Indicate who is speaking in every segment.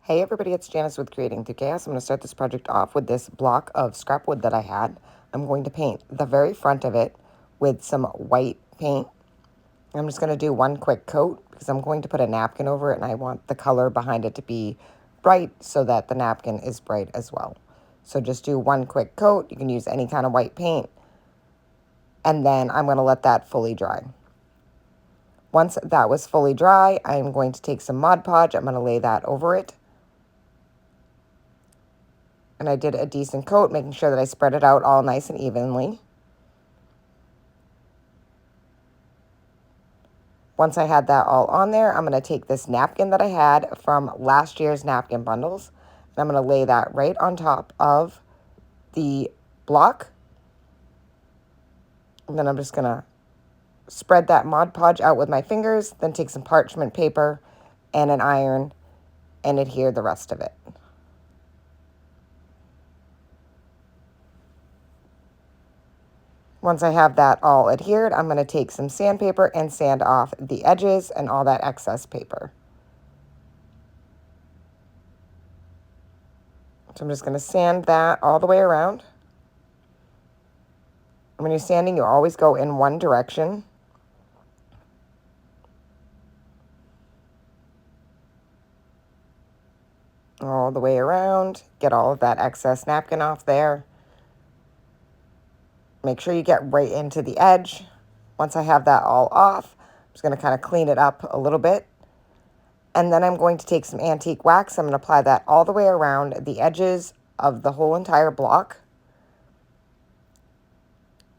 Speaker 1: Hey everybody, it's Janice with Creating Through Chaos. I'm going to start this project off with this block of scrap wood that I had. I'm going to paint the very front of it with some white paint. I'm just going to do one quick coat because I'm going to put a napkin over it and I want the color behind it to be bright so that the napkin is bright as well. So just do one quick coat. You can use any kind of white paint. And then I'm going to let that fully dry. Once that was fully dry, I'm going to take some Mod Podge. I'm going to lay that over it. And I did a decent coat, making sure that I spread it out all nice and evenly. Once I had that all on there, I'm going to take this napkin that I had from last year's napkin bundles, and I'm going to lay that right on top of the block. And then I'm just going to spread that Mod Podge out with my fingers, then take some parchment paper and an iron and adhere the rest of it. Once I have that all adhered, I'm going to take some sandpaper and sand off the edges and all that excess paper. So I'm just going to sand that all the way around. When you're sanding, you always go in one direction. All the way around. Get all of that excess napkin off there. Make sure you get right into the edge. Once I have that all off, I'm just going to kind of clean it up a little bit. And then I'm going to take some antique wax. I'm going to apply that all the way around the edges of the whole entire block.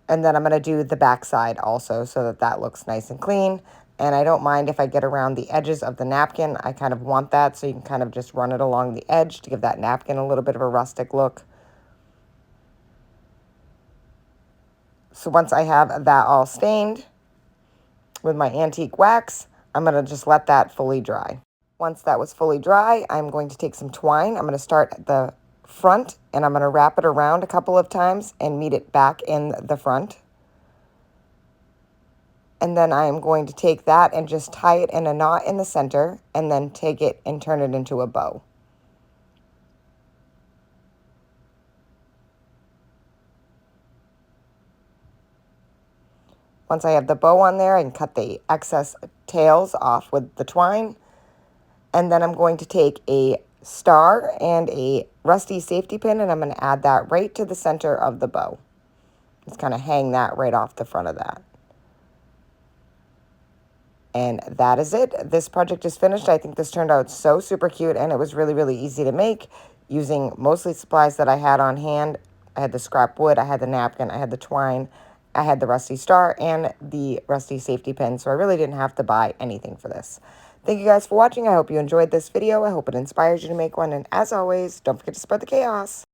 Speaker 1: And then I'm going to do the back side also so that that looks nice and clean. And I don't mind if I get around the edges of the napkin. I kind of want that, so you can kind of just run it along the edge to give that napkin a little bit of a rustic look. So once I have that all stained with my antique wax, I'm going to just let that fully dry. Once that was fully dry, I'm going to take some twine. I'm going to start at the front and I'm going to wrap it around a couple of times and meet it back in the front. And then I am going to take that and just tie it in a knot in the center and then take it and turn it into a bow. Once I have the bow on there, I can cut the excess tails off with the twine. And then I'm going to take a star and a rusty safety pin and I'm going to add that right to the center of the bow. Just kind of hang that right off the front of that. And that is it. This project is finished. I think this turned out so super cute and it was really, really easy to make using mostly supplies that I had on hand. I had the scrap wood, I had the napkin, I had the twine, I had the rusty star and the rusty safety pin. So I really didn't have to buy anything for this. Thank you guys for watching. I hope you enjoyed this video. I hope it inspires you to make one. And as always, don't forget to spread the chaos.